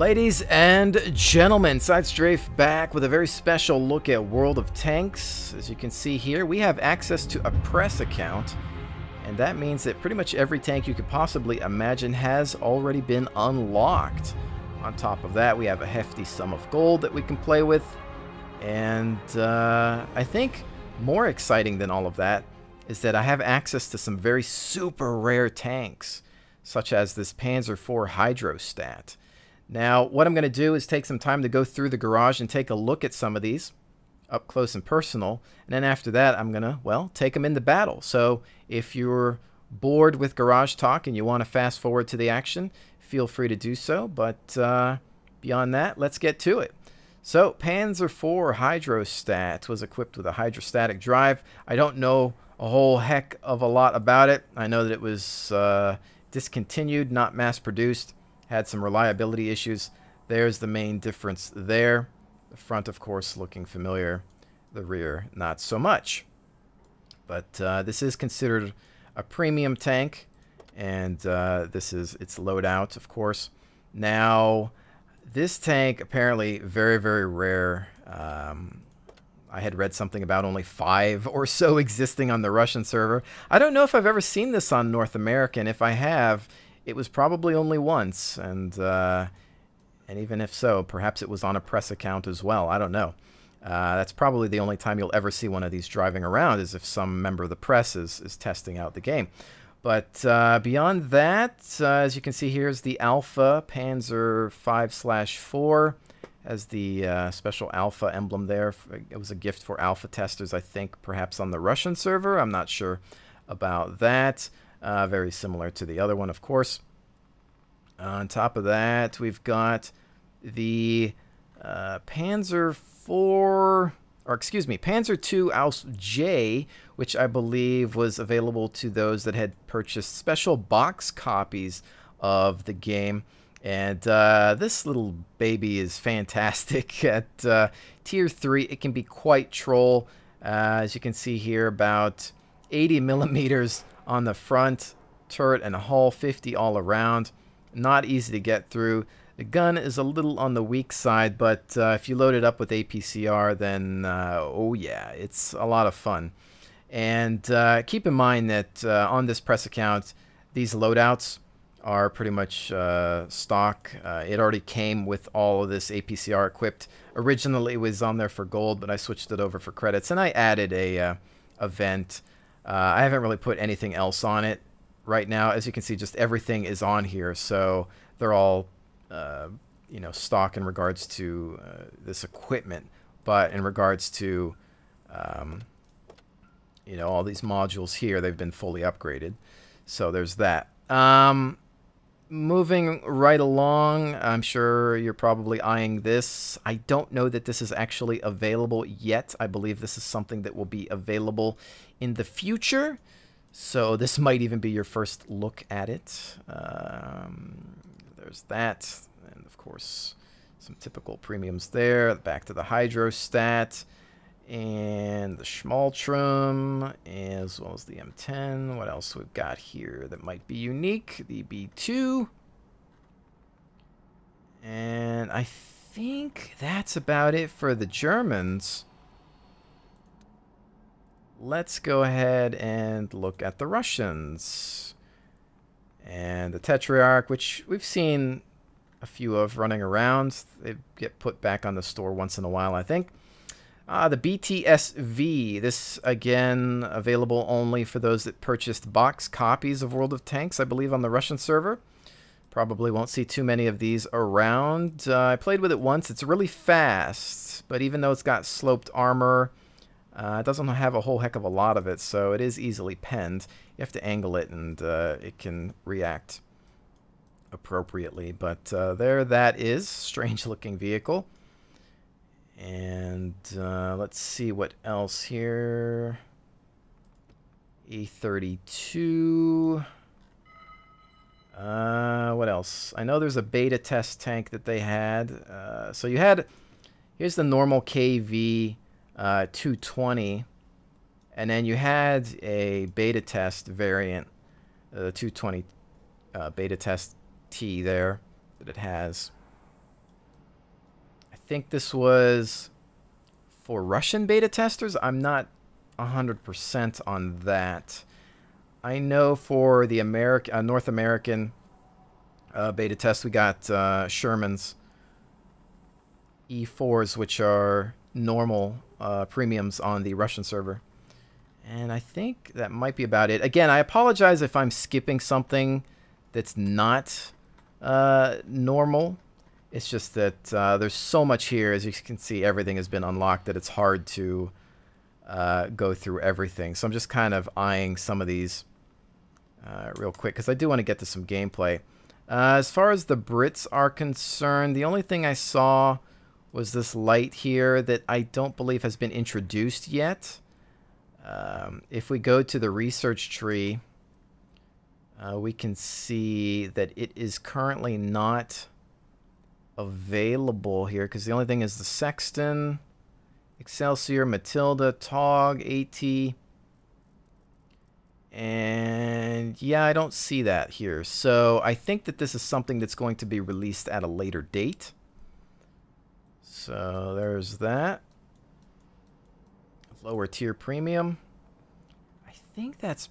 Ladies and gentlemen, Sidestrafe back with a very special look at World of Tanks. As you can see here, we have access to a press account, and that means that pretty much every tank you could possibly imagine has already been unlocked. On top of that, we have a hefty sum of gold that we can play with, and I think more exciting than all of that is that I have access to some very super rare tanks, such as this Panzer IV Hydrostat. Now, what I'm going to do is take some time to go through the garage and take a look at some of these up close and personal. And then after that, I'm going to, well, take them into battle. So if you're bored with garage talk and you want to fast forward to the action, feel free to do so. But beyond that, let's get to it. So Panzer IV Hydrostat was equipped with a hydrostatic drive. I don't know a whole heck of a lot about it. I know that it was discontinued, not mass-produced. Had some reliability issues. There's the main difference there. The front, of course, looking familiar. The rear, not so much. But this is considered a premium tank, and this is its loadout, of course. Now, this tank apparently very, very rare. I had read something about only 5 or so existing on the Russian server. I don't know if I've ever seen this on North America, and if I have, it was probably only once, and even if so, perhaps it was on a press account as well. I don't know. That's probably the only time you'll ever see one of these driving around, is if some member of the press is testing out the game. But beyond that, as you can see, here's the Alpha Panzer 5/4. Has the special Alpha emblem there. It was a gift for Alpha testers, I think, perhaps on the Russian server. I'm not sure about that. Very similar to the other one, of course. On top of that, we've got the Panzer II Aus J, which I believe was available to those that had purchased special box copies of the game. And this little baby is fantastic. At Tier 3, it can be quite troll. As you can see here, about 80 millimeters on the front, turret and hull, 50 all around. Not easy to get through. The gun is a little on the weak side, but if you load it up with APCR, then oh yeah, it's a lot of fun. And keep in mind that on this press account, these loadouts are pretty much stock. It already came with all of this APCR equipped. Originally, it was on there for gold, but I switched it over for credits, and I added a vent. I haven't really put anything else on it right now. As you can see, just everything is on here, so they're all you know, stock in regards to this equipment, but in regards to you know, all these modules here, they've been fully upgraded. So there's that. Moving right along, I'm sure you're probably eyeing this. I don't know that this is actually available yet. I believe this is something that will be available in the future. So this might even be your first look at it. There's that. And of course, some typical premiums there. Back to the Hydrostat. And the Schmaltrum, as well as the M10. What else we've got here that might be unique? The B2. And I think that's about it for the Germans. Let's go ahead and look at the Russians. And the Tetrarch, which we've seen a few of running around. They get put back on the store once in a while, I think. The BTSV, this again available only for those that purchased box copies of World of Tanks, I believe, on the Russian server. Probably won't see too many of these around. I played with it once. It's really fast, but even though it's got sloped armor, it doesn't have a whole heck of a lot of it, so it is easily penned. You have to angle it, and it can react appropriately. But there that is. Strange-looking vehicle. And let's see what else here. E32. What else? I know there's a beta test tank that they had. So you had, here's the normal KV 220. And then you had a beta test variant, the 220 beta test T there that it has. think this was for Russian beta testers. I'm not 100% on that. I know for the North American beta test, we got Sherman's E4s, which are normal premiums on the Russian server. And I think that might be about it. Again, I apologize if I'm skipping something that's not normal. It's just that there's so much here. As you can see, everything has been unlocked that it's hard to go through everything. So I'm just kind of eyeing some of these real quick because I do want to get to some gameplay. As far as the Brits are concerned, the only thing I saw was this light here that I don't believe has been introduced yet. If we go to the research tree, we can see that it is currently not available here because the only thing is the Sexton, Excelsior, Matilda, Tog, AT, and yeah, I don't see that here. So I think that this is something that's going to be released at a later date. So there's that. Lower tier premium. I think that's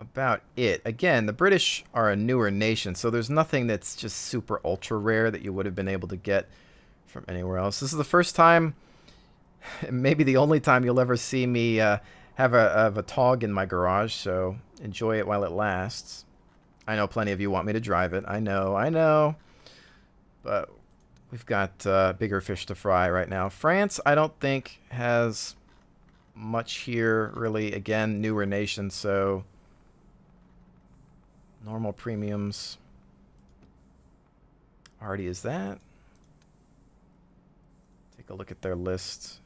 about it. Again, the British are a newer nation, so there's nothing that's just super ultra rare that you would have been able to get from anywhere else. This is the first time, maybe the only time you'll ever see me have a Tog in my garage, so enjoy it while it lasts. I know plenty of you want me to drive it. I know. But we've got bigger fish to fry right now. France, I don't think, has much here, really. Again, newer nation, so normal premiums. Already is that. Take a look at their list.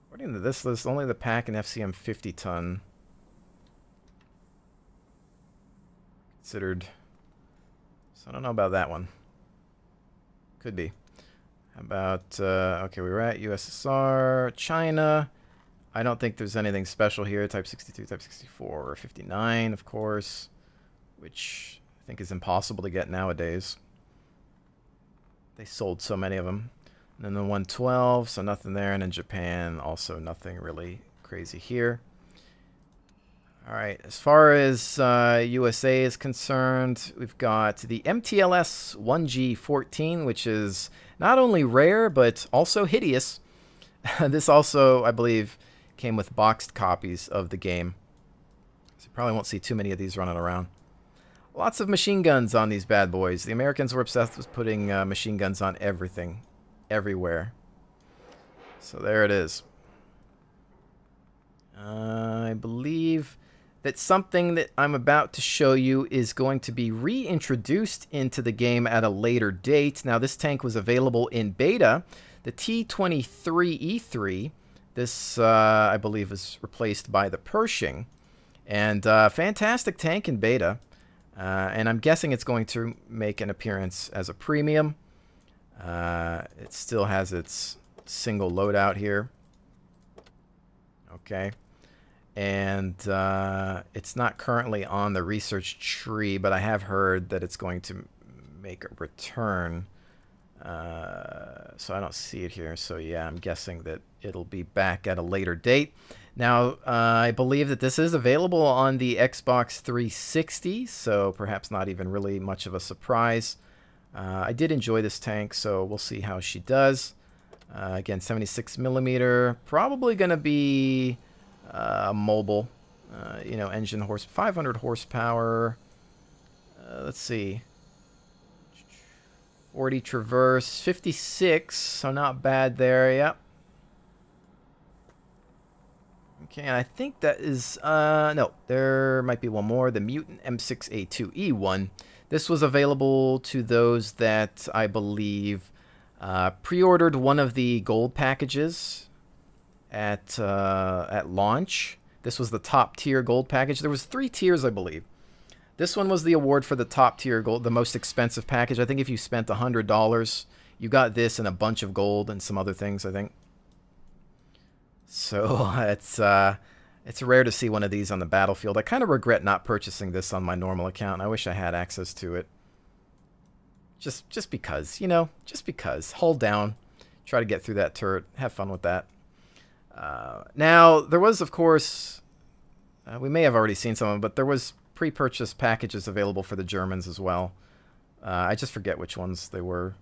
According to this list, only the pack and FCM 50 ton considered. So I don't know about that one. Could be. How about, okay, we were at USSR, China. I don't think there's anything special here. Type 62, Type 64, or 59, of course, which I think is impossible to get nowadays. They sold so many of them. And then the 112, so nothing there. And in Japan, also nothing really crazy here. All right, as far as USA is concerned, we've got the MTLS 1G14, which is not only rare, but also hideous. This also, I believe, came with boxed copies of the game. So you probably won't see too many of these running around. Lots of machine guns on these bad boys. The Americans were obsessed with putting machine guns on everything, everywhere. So there it is. I believe that something that I'm about to show you is going to be reintroduced into the game at a later date. Now, this tank was available in beta, the T-23E3. This, I believe, was replaced by the Pershing. And fantastic tank in beta. And I'm guessing it's going to make an appearance as a premium. It still has its single loadout here. Okay. And it's not currently on the research tree, but I have heard that it's going to make a return. So I don't see it here. So yeah, I'm guessing that it'll be back at a later date. Now, I believe that this is available on the Xbox 360, so perhaps not even really much of a surprise. I did enjoy this tank, so we'll see how she does. Again, 76mm, probably going to be mobile, you know, engine 500 horsepower. Let's see. 40 traverse, 56, so not bad there, yep. Okay, I think that is, no, there might be one more, the Mutant M6A2E1. This was available to those that, I believe, pre-ordered one of the gold packages at launch. This was the top tier gold package. There was 3 tiers, I believe. This one was the award for the top tier gold, the most expensive package. I think if you spent $100, you got this and a bunch of gold and some other things, I think. So it's rare to see one of these on the battlefield. I kind of regret not purchasing this on my normal account. I wish I had access to it. Just because, you know, just because. Hold down, try to get through that turret, have fun with that. Now, there was, of course, we may have already seen some of them, but there was pre-purchased packages available for the Germans as well. I just forget which ones they were.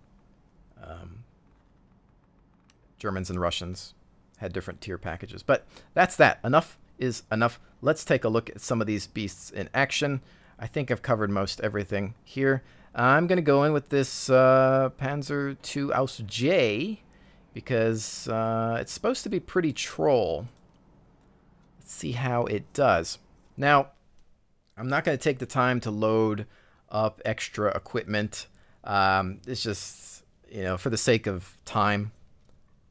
Germans and Russians had different tier packages. But that's that. Enough is enough. Let's take a look at some of these beasts in action. I think I've covered most everything here. I'm going to go in with this Panzer II Aus J because it's supposed to be pretty troll. Let's see how it does. Now, I'm not going to take the time to load up extra equipment. It's just, you know, for the sake of time,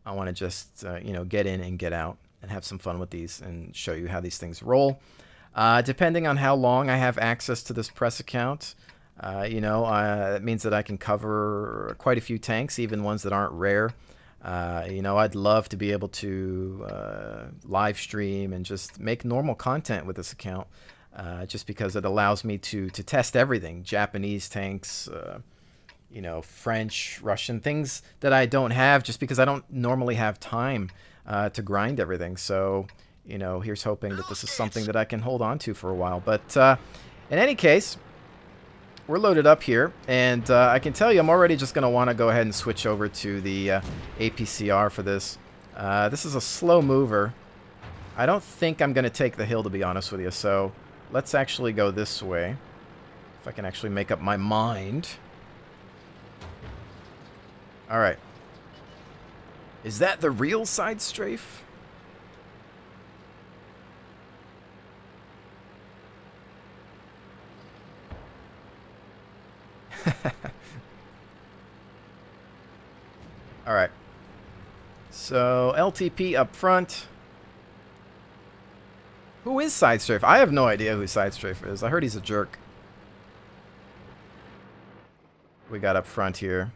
I want to just, you know, get in and get out and have some fun with these and show you how these things roll. Depending on how long I have access to this press account, you know, that means that I can cover quite a few tanks, even ones that aren't rare. You know, I'd love to be able to live stream and just make normal content with this account, just because it allows me to test everything. Japanese tanks, you know, French, Russian, things that I don't have just because I don't normally have time to grind everything. So, you know, here's hoping that this is something that I can hold on to for a while. But in any case, we're loaded up here, and I can tell you I'm already just going to want to go ahead and switch over to the APCR for this. This is a slow mover. I don't think I'm going to take the hill, to be honest with you, so let's actually go this way. If I can actually make up my mind. Alright. Is that the real side strafe? Alright. So, LTP up front. Who is Side Strafe? I have no idea who Side Strafe is. I heard he's a jerk. We got up front here.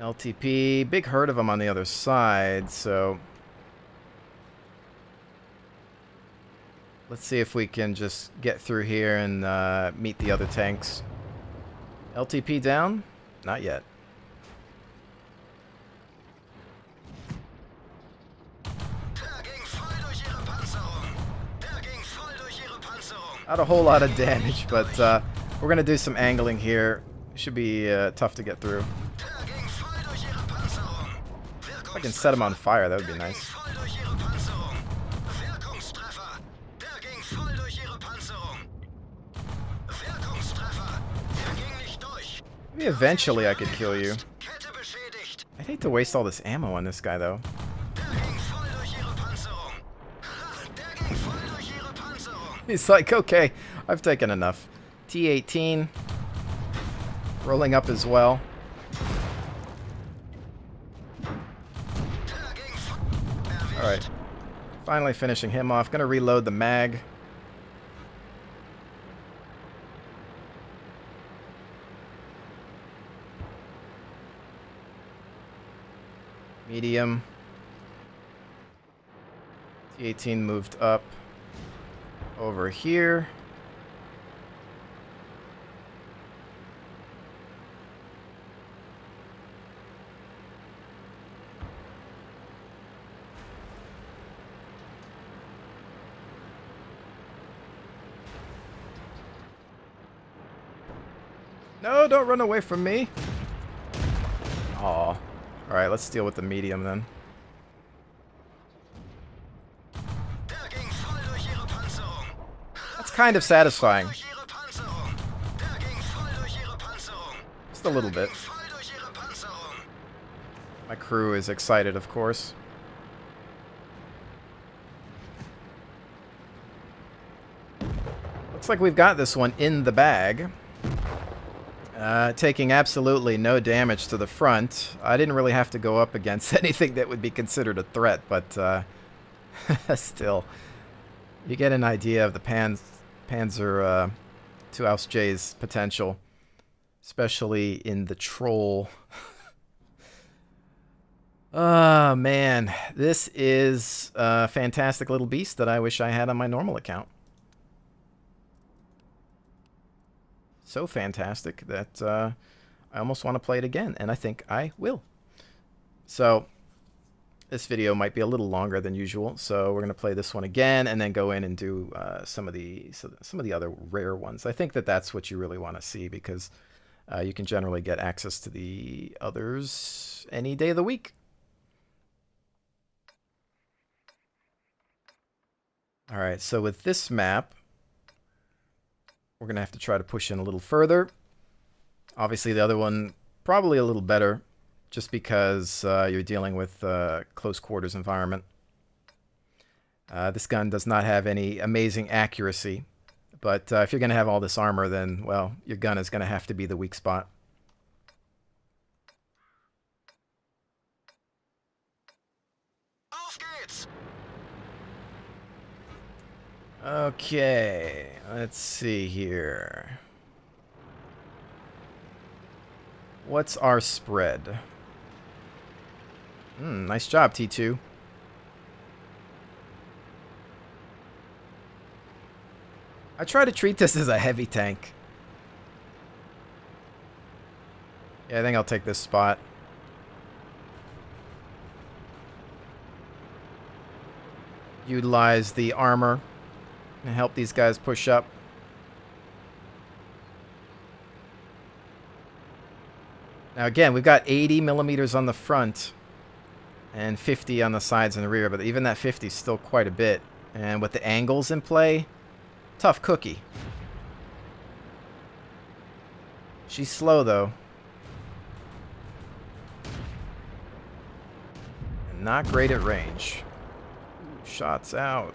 LTP, big herd of them on the other side, so let's see if we can just get through here and meet the other tanks. LTP down? Not yet. Not a whole lot of damage, but we're going to do some angling here. Should be tough to get through. If I can set him on fire, that would be nice. Maybe eventually I could kill you. I'd hate to waste all this ammo on this guy, though. He's like, okay, I've taken enough. T-18. Rolling up as well. Alright. Finally finishing him off. Gonna reload the mag. Medium. T-18 moved up over here. No, don't run away from me. Aw. Alright, let's deal with the medium then. That's kind of satisfying. Just a little bit. My crew is excited, of course. Looks like we've got this one in the bag. Taking absolutely no damage to the front. I didn't really have to go up against anything that would be considered a threat, but still, you get an idea of the Panzer II Aus J's potential, especially in the troll Oh, man. This is a fantastic little beast that I wish I had on my normal account. So fantastic that I almost want to play it again, and I think I will. So this video might be a little longer than usual, so we're going to play this one again and then go in and do some of the other rare ones. I think that that's what you really want to see, because you can generally get access to the others any day of the week. All right, so with this map, we're going to have to try to push in a little further. Obviously, the other one probably a little better, just because you're dealing with close quarters environment. This gun does not have any amazing accuracy, but if you're going to have all this armor, then, well, your gun is going to have to be the weak spot. Okay, let's see here. What's our spread? Nice job, T2. I try to treat this as a heavy tank. Yeah, I think I'll take this spot. Utilize the armor and help these guys push up. Now again, we've got 80 millimeters on the front and 50 on the sides and the rear, but even that 50 is still quite a bit. And with the angles in play, tough cookie. She's slow though. And not great at range. Ooh, shots out.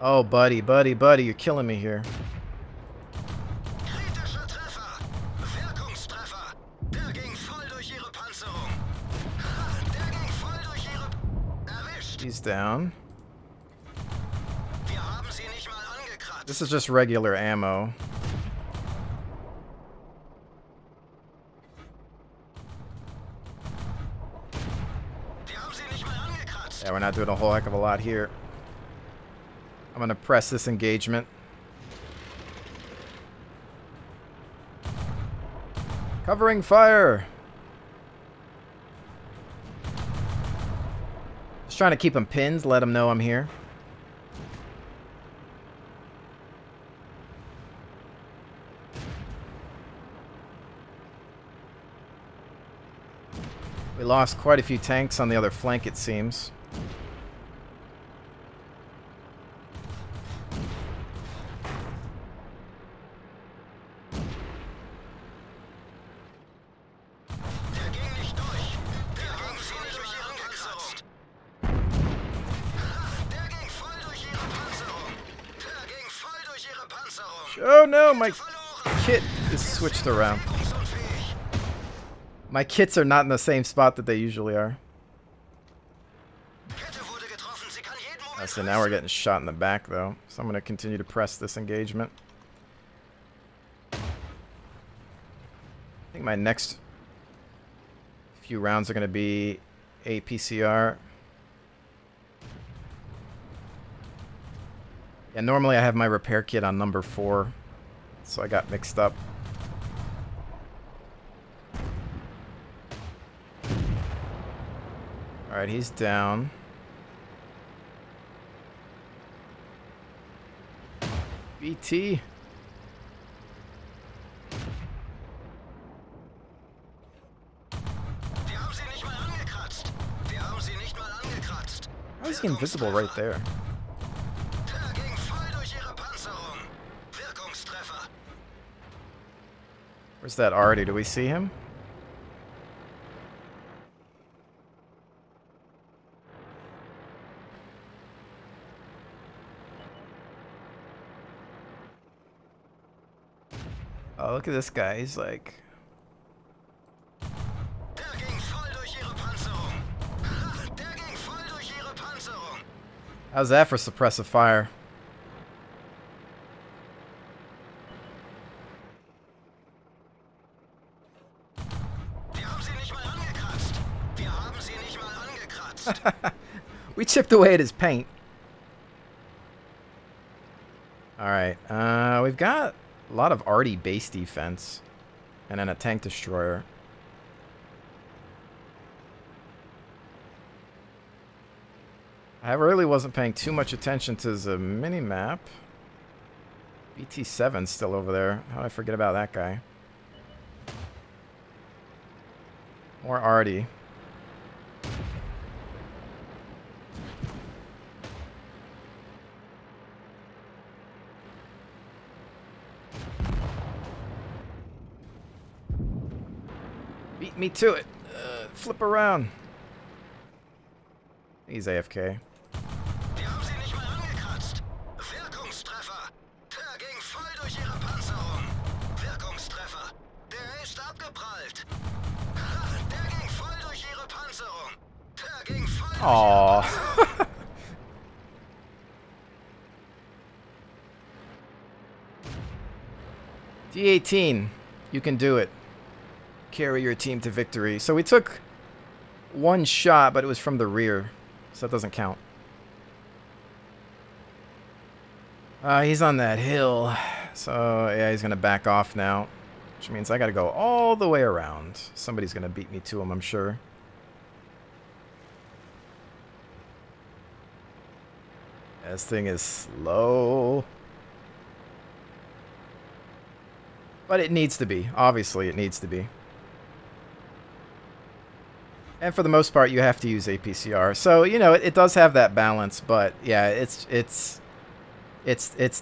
Oh, buddy, you're killing me here. He's down. This is just regular ammo. Yeah, we're not doing a whole heck of a lot here. I'm going to press this engagement. Covering fire! Just trying to keep them pinned, let them know I'm here. We lost quite a few tanks on the other flank, it seems. Oh no, my kit is switched around. My kits are not in the same spot that they usually are. So now we're getting shot in the back though. So I'm going to continue to press this engagement. I think my next few rounds are going to be APCR. Yeah, normally I have my repair kit on number 4, so I got mixed up. Alright, he's down. BT. How is he invisible right there? Where's that already? Do we see him? Oh, look at this guy. He's like... How's that for suppressive fire? We chipped away at his paint. Alright, we've got a lot of arty base defense. And then a tank destroyer. I really wasn't paying too much attention to the mini-map. BT7's still over there. How did I forget about that guy? More arty. Beat me to it. Flip around. He's AFK. Aww. D18. You can do it. Carry your team to victory. So we took one shot, but it was from the rear. So that doesn't count. He's on that hill. So, yeah, he's going to back off now. Which means I got to go all the way around. Somebody's going to beat me to him, I'm sure. This thing is slow. But it needs to be. Obviously, it needs to be. And for the most part, you have to use APCR. So, you know, it does have that balance, but yeah, it's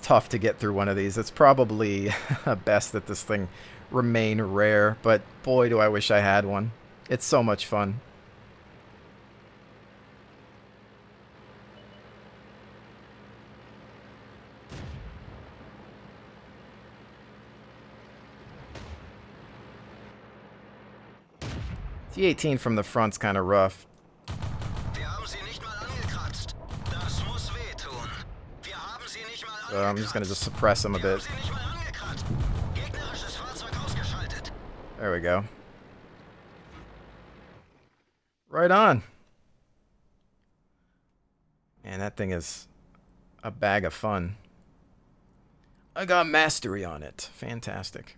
tough to get through one of these. It's probably best that this thing remain rare, but boy, do I wish I had one. It's so much fun. T18 from the front's kind of rough. So I'm just going to just suppress him a bit. There we go. Right on. Man, that thing is a bag of fun. I got mastery on it. Fantastic.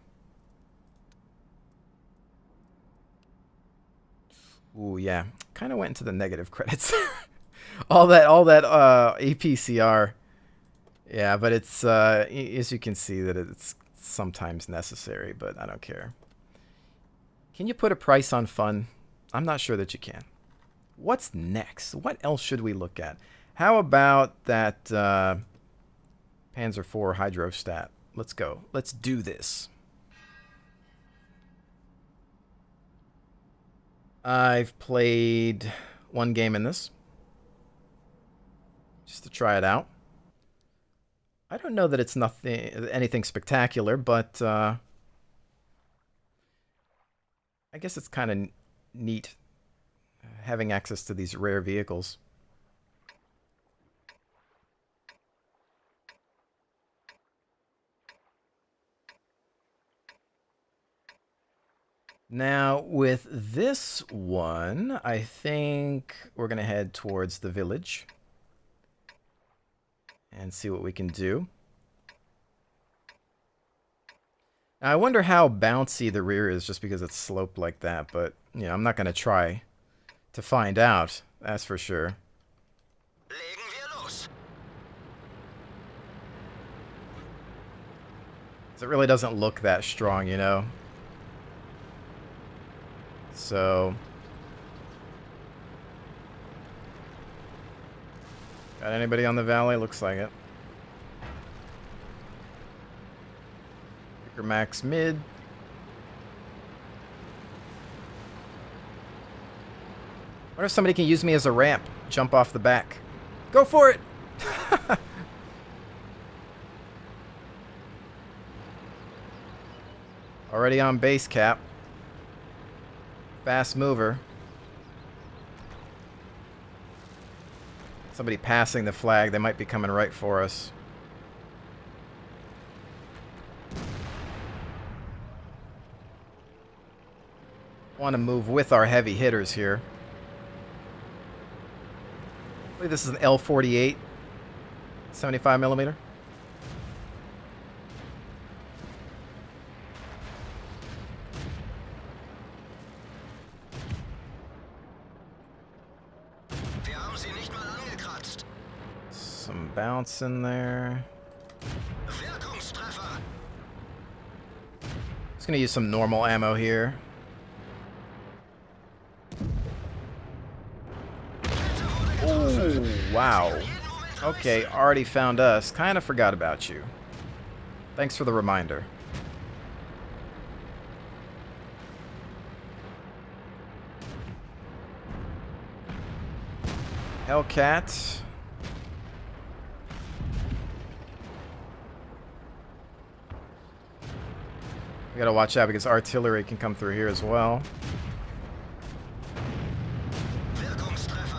Ooh, yeah. Kind of went into the negative credits. all that APCR. Yeah, but it's as you can see that it's sometimes necessary, but I don't care. Can you put a price on fun? I'm not sure that you can. What's next? What else should we look at? How about that Panzer IV hydrostat? Let's go. Let's do this. I've played one game in this, just to try it out. I don't know that it's anything spectacular, but I guess it's kind of neat having access to these rare vehicles. Now, with this one, I think we're going to head towards the village and see what we can do. Now, I wonder how bouncy the rear is just because it's sloped like that, but, you know, I'm not going to try to find out, that's for sure. It really doesn't look that strong, you know? So, got anybody on the valley? Looks like it. Picker max mid. What if somebody can use me as a ramp? Jump off the back. Go for it! Already on base cap. Fast mover. Somebody passing the flag, they might be coming right for us. Want to move with our heavy hitters here. I believe this is an L48, 75 millimeter. Some bounce in there. Just gonna use some normal ammo here. Oh, wow. Okay, already found us. Kind of forgot about you. Thanks for the reminder. Hellcat. We gotta watch out because artillery can come through here as well.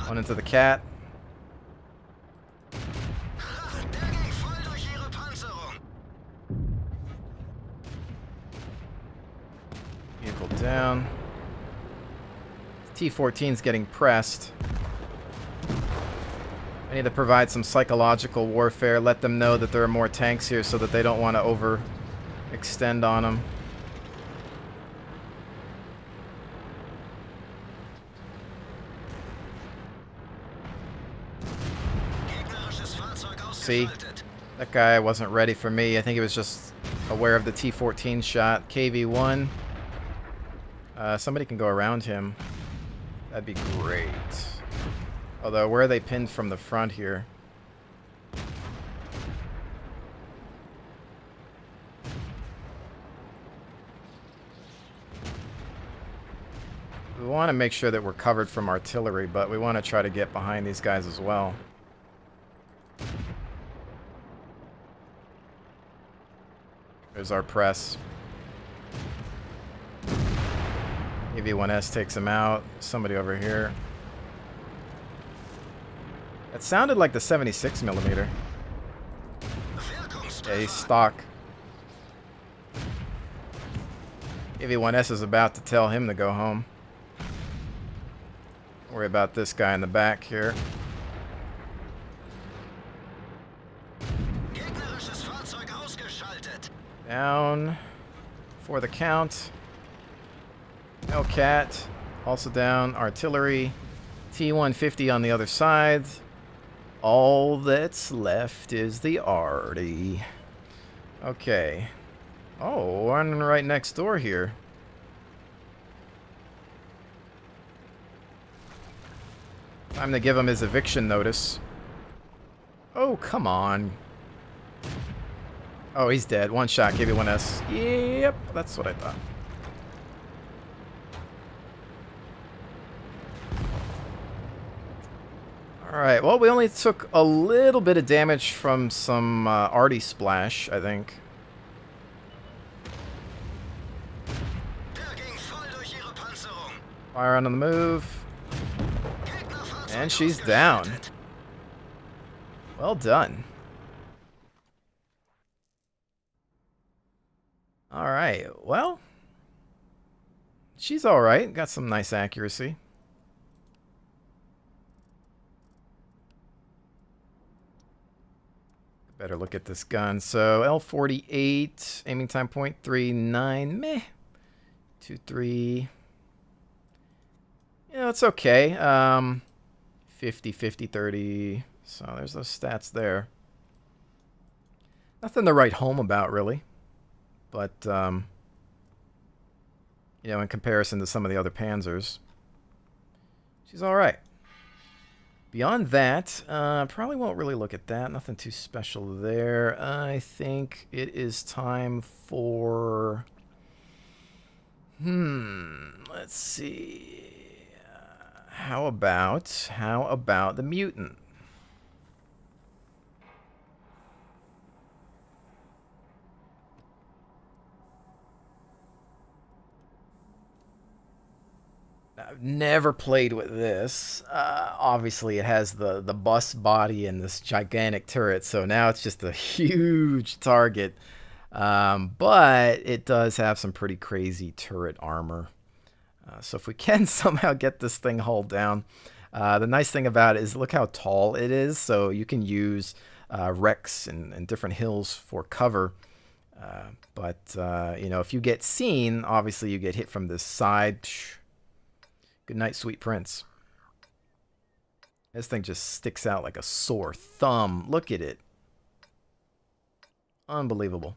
One into the cat. Vehicle down. T-14's getting pressed. I need to provide some psychological warfare. Let them know that there are more tanks here so that they don't want to overextend on them. See? That guy wasn't ready for me. I think he was just aware of the T-14 shot. KV-1. Somebody can go around him. That'd be great. Although, where are they pinned from the front here? We want to make sure that we're covered from artillery, but we want to try to get behind these guys as well. There's our press. AV-1S takes him out. Somebody over here. It sounded like the 76 millimeter. Yeah, he's stock. AV-1S is about to tell him to go home. Don't worry about this guy in the back here. Down for the count. Hellcat also down. Artillery. T-150 on the other side. All that's left is the arty. Okay. Oh, one right next door here. Time to give him his eviction notice. Oh, come on. Oh, he's dead. One shot. KV-1S. Yep, that's what I thought. Alright, well, we only took a little bit of damage from some arty splash, I think. Fire on the move. And she's down. Well done. Alright, well. She's alright. Got some nice accuracy. Better look at this gun. So, L48, aiming time .39, meh. 2.3. You know, it's okay. 50, 50, 30. So, there's those stats there. Nothing to write home about, really. But, you know, in comparison to some of the other Panzers, she's alright. Beyond that, probably won't really look at that. Nothing too special there. I think it is time for... let's see. How about the mutant? I've never played with this. Obviously, it has the bus body and this gigantic turret, so now it's just a huge target. But it does have some pretty crazy turret armor. So if we can somehow get this thing hauled down, the nice thing about it is look how tall it is. So you can use wrecks and different hills for cover. But you know, if you get seen, obviously you get hit from this side. Good night, sweet prince. This thing just sticks out like a sore thumb. Look at it. Unbelievable.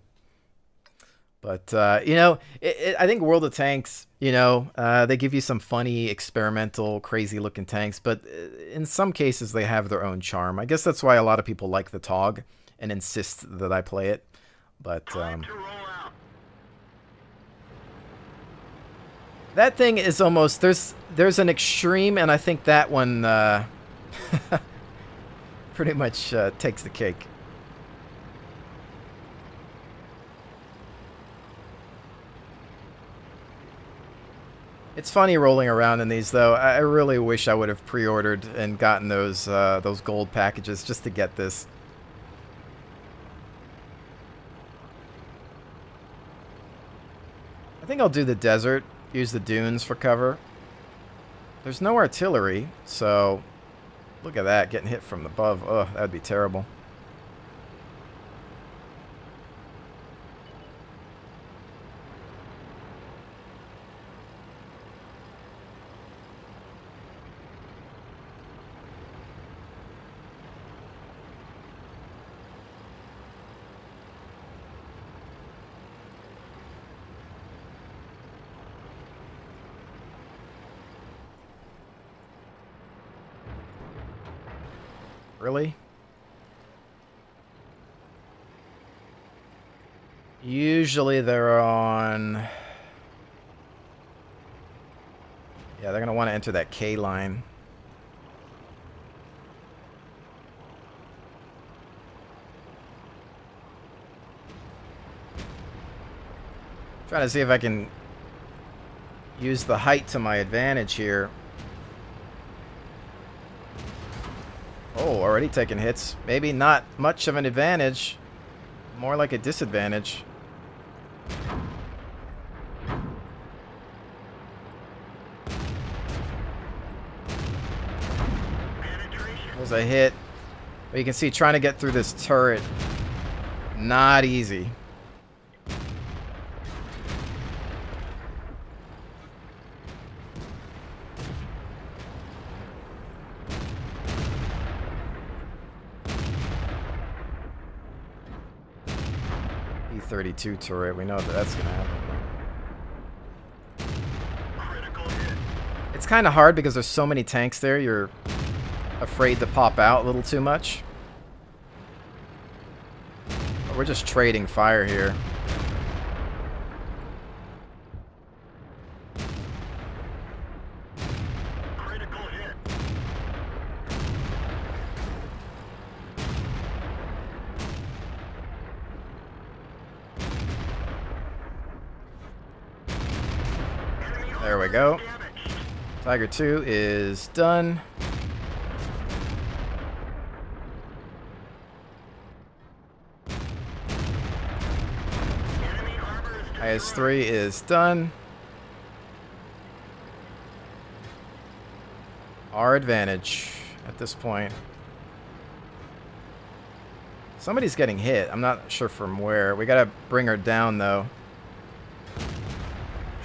But, you know, I think World of Tanks, you know, they give you some funny, experimental, crazy-looking tanks. But in some cases, they have their own charm. I guess that's why a lot of people like the TOG and insist that I play it. But that thing is almost, there's an extreme, and I think that one pretty much takes the cake. It's funny rolling around in these, though. I really wish I would have pre-ordered and gotten those gold packages just to get this. I think I'll do the desert. Use the dunes for cover. There's no artillery, so look at that, getting hit from above. Ugh, that would be terrible. Really? Usually they're on... Yeah, they're going to want to enter that K line. Trying to see if I can use the height to my advantage here. Oh, already taking hits. Maybe not much of an advantage. More like a disadvantage. There's a hit. But you can see trying to get through this turret. Not easy. E-32 turret, we know that that's gonna happen. It's kind of hard because there's so many tanks there, you're afraid to pop out a little too much. But we're just trading fire here. There we go. Tiger 2 is done. IS-3 is done. Our advantage at this point. Somebody's getting hit. I'm not sure from where. We gotta bring her down though.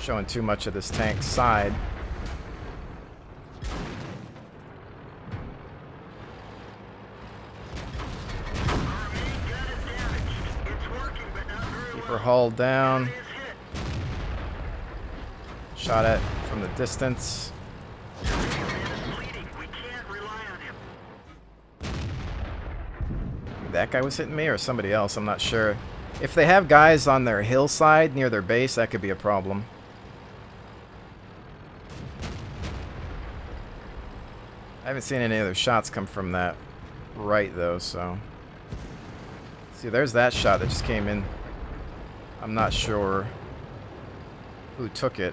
Showing too much of this tank's side. Keep her hull down. Shot at from the distance. That guy was hitting me or somebody else, I'm not sure. If they have guys on their hillside near their base, that could be a problem. I haven't seen any other shots come from that right though, so. See, there's that shot that just came in. I'm not sure who took it.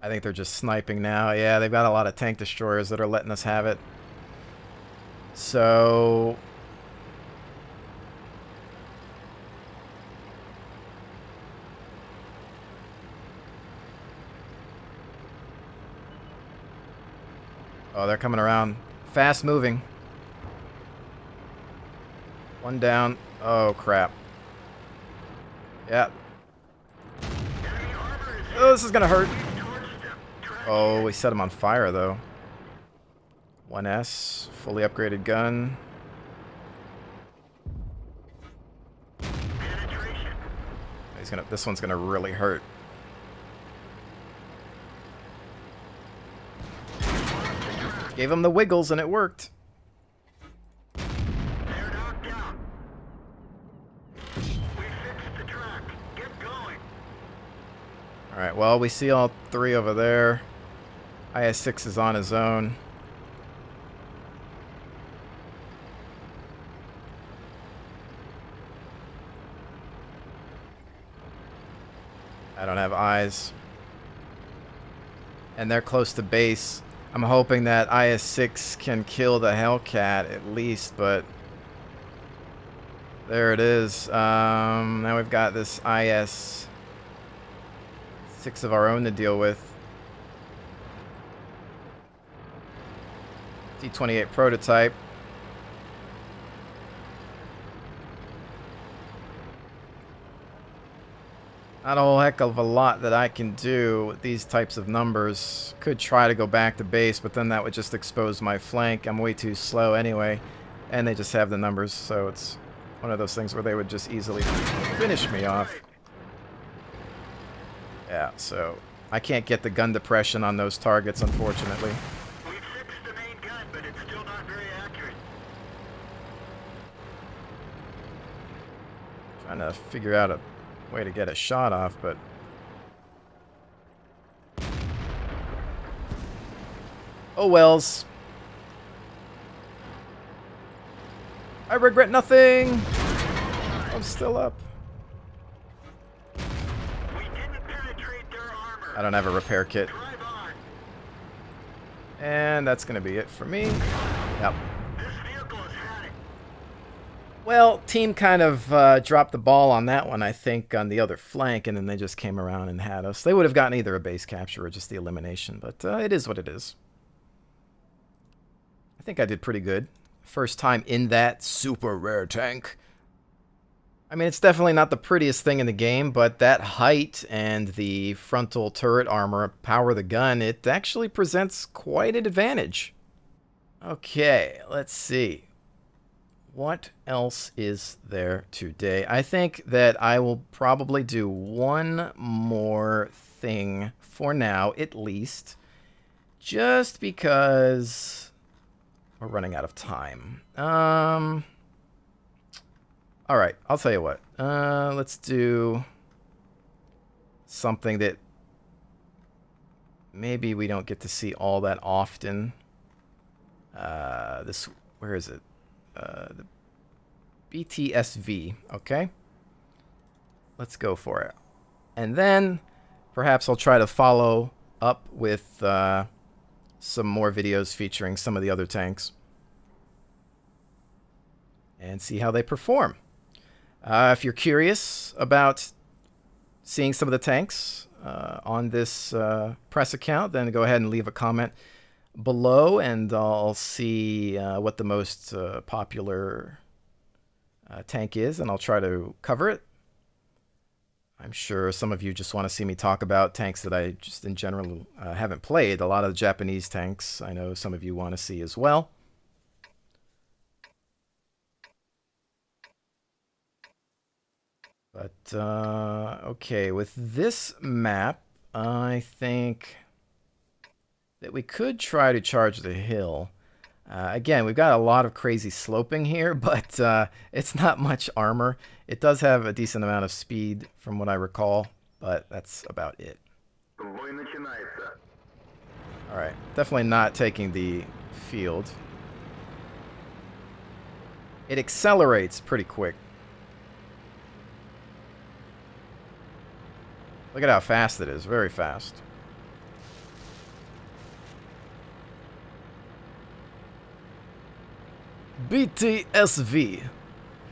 I think they're just sniping now. Yeah, they've got a lot of tank destroyers that are letting us have it. So... oh, they're coming around. Fast moving. One down. Oh, crap. Yeah. Oh, this is gonna hurt. Oh, we set him on fire, though. 1S. Fully upgraded gun. This one's gonna really hurt. Gave him the wiggles and it worked. Alright, well, we see all three over there. IS-6 is on his own. I don't have eyes. And they're close to base. I'm hoping that IS-6 can kill the Hellcat at least, but... there it is. Now we've got this IS-6 of our own to deal with. T-28 prototype. Not a whole heck of a lot that I can do with these types of numbers. Could try to go back to base, but then that would just expose my flank. I'm way too slow anyway. And they just have the numbers, so it's one of those things where they would just easily finish me off. Yeah, so I can't get the gun depression on those targets, unfortunately. We've fixed the main gun, but it's still not very accurate. Trying to figure out a way to get a shot off, but... oh wells. I regret nothing. I'm still up. We didn't penetrate their armor. I don't have a repair kit. Drive on. And that's going to be it for me. Yep. This vehicle has had it. Well, team kind of dropped the ball on that one, I think, on the other flank, and then they just came around and had us. They would have gotten either a base capture or just the elimination, but it is what it is. I think I did pretty good. First time in that super rare tank. I mean, it's definitely not the prettiest thing in the game, but that height and the frontal turret armor power the gun, it actually presents quite an advantage. Okay, let's see. What else is there today? I think that I will probably do one more thing for now, at least. Just because we're running out of time. Alright, I'll tell you what. Let's do something that maybe we don't get to see all that often. Where is it? The BTSV, okay? Let's go for it. And then perhaps I'll try to follow up with some more videos featuring some of the other tanks and see how they perform. If you're curious about seeing some of the tanks on this press account, then go ahead and leave a comment below, and I'll see what the most popular tank is, and I'll try to cover it. I'm sure some of you just want to see me talk about tanks that I just in general haven't played. A lot of the Japanese tanks I know some of you want to see as well. But, okay, with this map, I think that we could try to charge the hill. Again, we've got a lot of crazy sloping here, but it's not much armor. It does have a decent amount of speed from what I recall, but that's about it. Alright, definitely not taking the field. It accelerates pretty quick. Look at how fast it is, very fast. BTSV.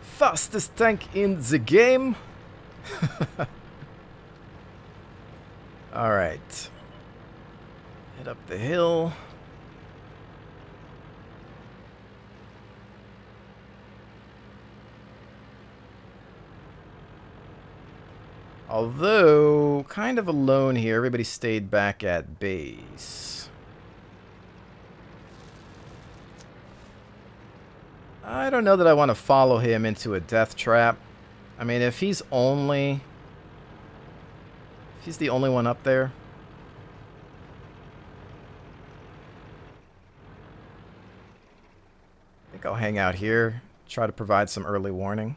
Fastest tank in the game. Alright. Head up the hill. Although, kind of alone here. Everybody stayed back at base. I don't know that I want to follow him into a death trap. I mean, if he's the only one up there. I think I'll hang out here. Try to provide some early warning.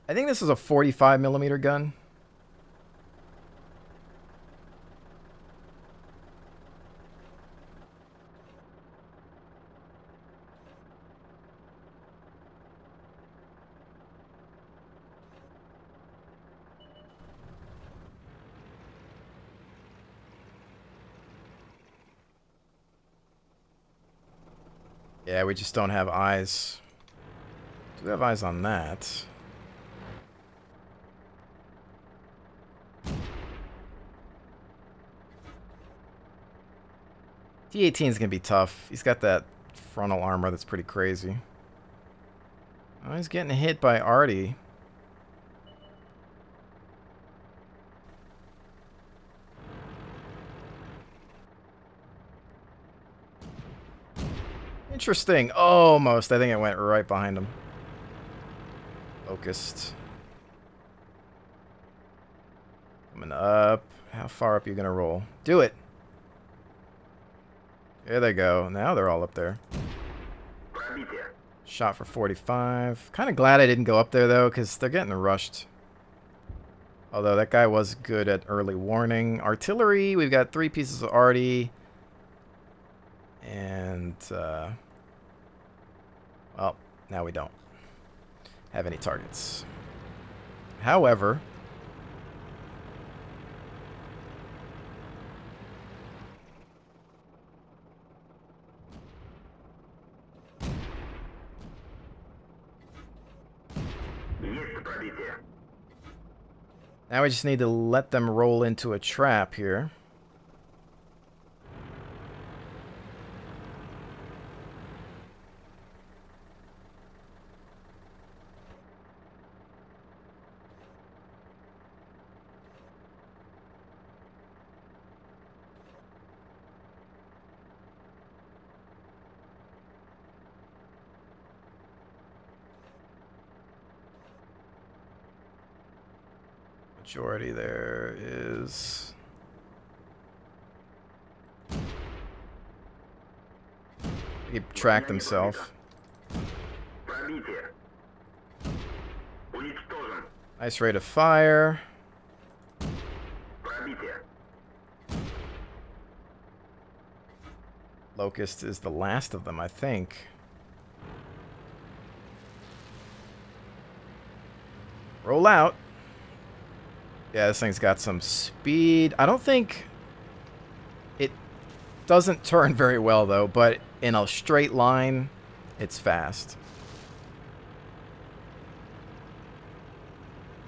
I think this is a 45mm gun. Yeah, we just don't have eyes. Do have eyes on that. T-18 is going to be tough. He's got that frontal armor that's pretty crazy. Oh, he's getting hit by Artie. Interesting. Almost. I think it went right behind him. Focused. Coming up. How far up are you going to roll? Do it. There they go. Now they're all up there. Shot for 45. Kind of glad I didn't go up there, though, because they're getting rushed. Although that guy was good at early warning. Artillery, we've got 3 pieces of arty. And, well, now we don't have any targets. However, now we just need to let them roll into a trap here. Majority there is. He tracked himself. Nice rate of fire. Locust is the last of them, I think. Roll out. Yeah, this thing's got some speed. I don't think it doesn't turn very well, though, but in a straight line, it's fast.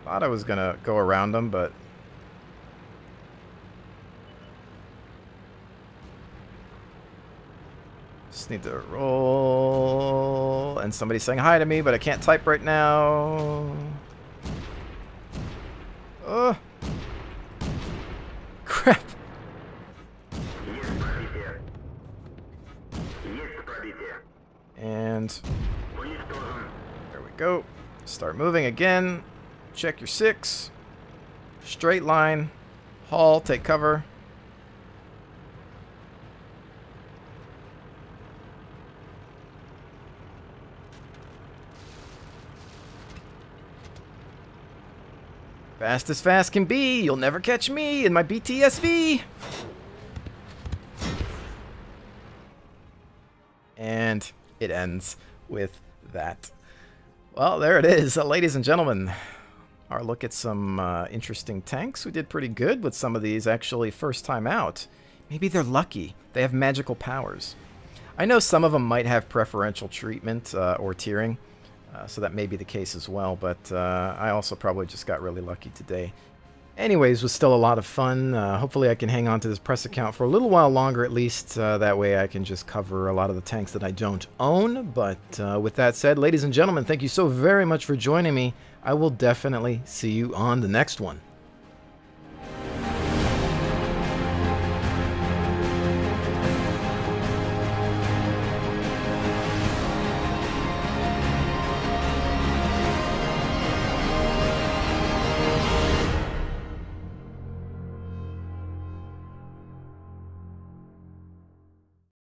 Thought I was going to go around them, but just need to roll. And somebody's saying hi to me, but I can't type right now. Crap. And there we go. Start moving again. Check your 6. Straight line. Haul. Take cover. Fast as fast can be. You'll never catch me in my BTSV. And it ends with that. Well, there it is, ladies and gentlemen. Our look at some interesting tanks. We did pretty good with some of these, actually, first time out. Maybe they're lucky. They have magical powers. I know some of them might have preferential treatment or tiering, so that may be the case as well, but I also probably just got really lucky today. Anyways, it was still a lot of fun. Hopefully I can hang on to this press account for a little while longer at least. That way I can just cover a lot of the tanks that I don't own. But with that said, ladies and gentlemen, thank you so very much for joining me. I will definitely see you on the next one.